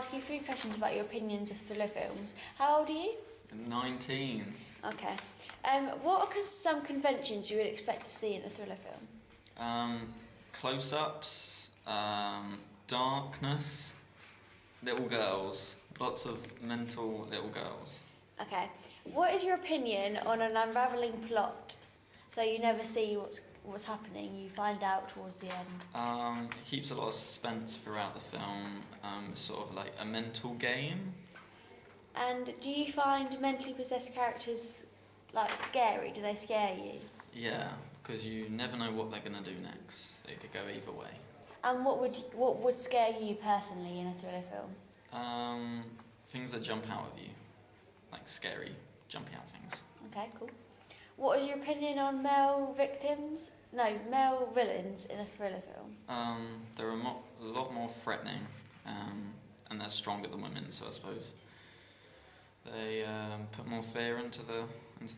ask you 3 questions about your opinions of thriller films. How old are you? 19. Okay. What are some conventions you would expect to see in a thriller film? Close-ups, darkness, little girls, lots of mental little girls. Okay. What is your opinion on an unravelling plot? So you never see what's happening, you find out towards the end. It keeps a lot of suspense throughout the film. It's sort of like a mental game. And do you find mentally possessed characters like scary? Do they scare you? Yeah, because you never know what they're going to do next. They could go either way. And what would scare you personally in a thriller film? Things that jump out of you, like scary jumping out things. Okay, cool. What is your opinion on male villains in a thriller film? They're a lot more threatening, and they're stronger than women. So I suppose they put more fear into the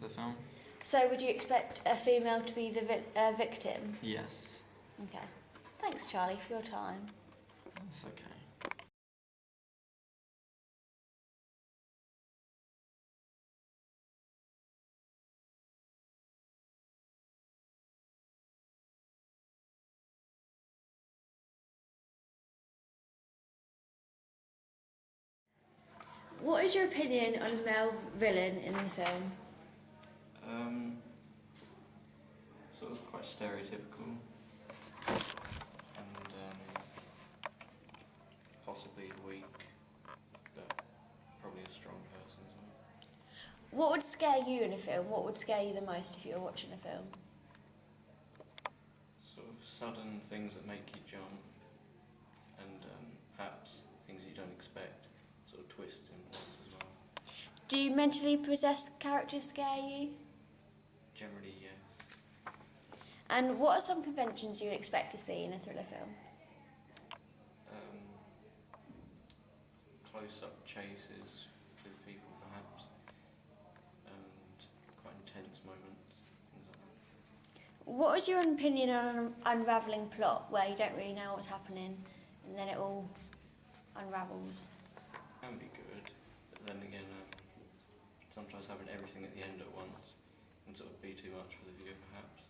film. So would you expect a female to be the victim? Yes. Okay. Thanks, Charlie, for your time. That's okay. What is your opinion on a male villain in the film? Sort of quite stereotypical, and possibly weak, but probably a strong person as well. What would scare you in a film? What would scare you the most if you were watching a film? Sort of sudden things that make you jump, and perhaps things you don't expect, sort of twists in ones as well. Do mentally possessed characters scare you? Generally, yes. And what are some conventions you would expect to see in a thriller film? Close-up chases with people, perhaps, and quite intense moments, things like that. What was your opinion on an unravelling plot where you don't really know what's happening and then it all unravels? Can be good, but then again, sometimes having everything at the end at once can sort of be too much for the viewer, perhaps.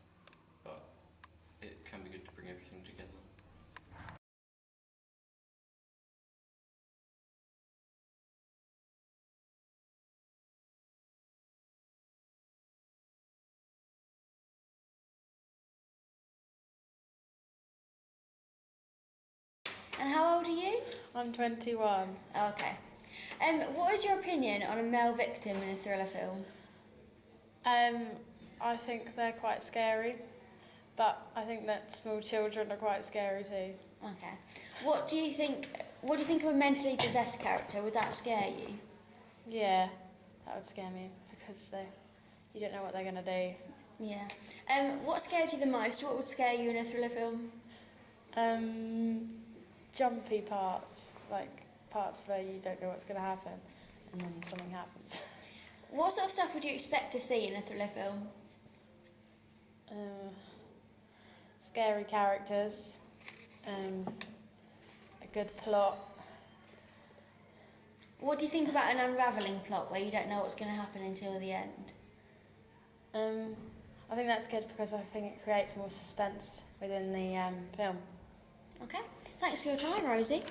But it can be good to bring everything together. And how old are you? I'm 21. Okay. What is your opinion on a male victim in a thriller film? I think they're quite scary, but I think that small children are quite scary too. Okay. What do you think of a mentally possessed character? Would that scare you? Yeah, that would scare me because you don't know what they're going to do. Yeah. What scares you the most? What would scare you in a thriller film? Jumpy parts, like parts where you don't know what's going to happen and then something happens. What sort of stuff would you expect to see in a thriller film? Scary characters, a good plot. What do you think about an unravelling plot where you don't know what's going to happen until the end? I think that's good because I think it creates more suspense within the film. Okay. Thanks for your time, Rosie.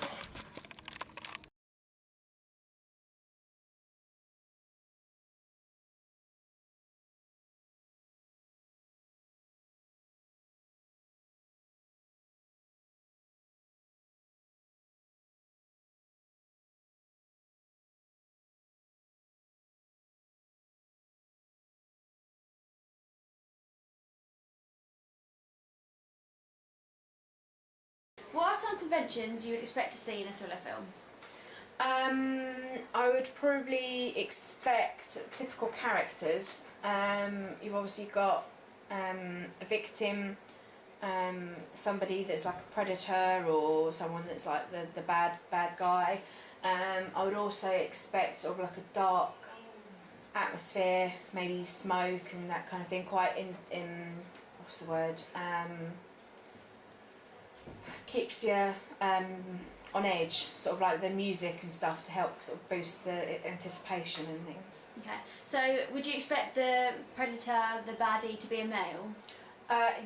What are some conventions you would expect to see in a thriller film? I would probably expect typical characters. You've obviously got a victim, somebody that's like a predator or someone that's like the bad guy. I would also expect sort of like a dark atmosphere, maybe smoke and that kind of thing, quite in what's the word? keeps you on edge, sort of like the music and stuff to help sort of boost the anticipation and things. Okay. So would you expect the predator, the baddie, to be a male?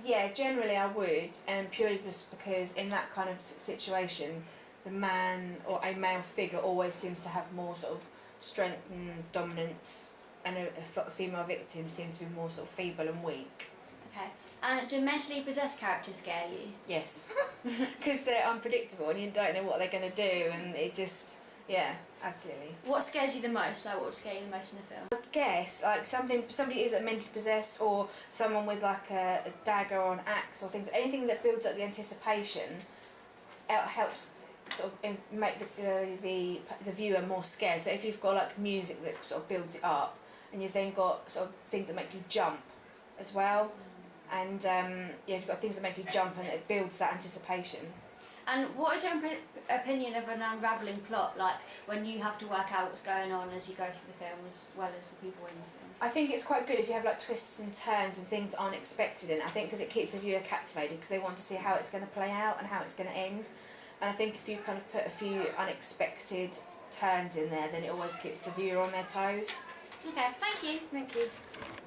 Yeah, generally I would, and purely just because in that kind of situation, the man or a male figure always seems to have more sort of strength and dominance, and a female victim seems to be more sort of feeble and weak. Okay. And do mentally possessed characters scare you? Yes, because they're unpredictable and you don't know what they're going to do, and it just, yeah, absolutely. What scares you the most? Like, what would scare you the most in the film? I'd guess like somebody is mentally possessed, or someone with like a dagger or an axe or things. Anything that builds up the anticipation, helps sort of make the viewer more scared. So if you've got like music that sort of builds it up, and you've then got sort of things that make you jump as well, and yeah, you've got things that make you jump and it builds that anticipation. And what is your opinion of an unravelling plot, like when you have to work out what's going on as you go through the film as well as the people in the film? I think it's quite good if you have like twists and turns and things aren't expected in it. I think because it keeps the viewer captivated because they want to see how it's going to play out and how it's going to end. And I think if you kind of put a few unexpected turns in there, then it always keeps the viewer on their toes. Okay, thank you. Thank you.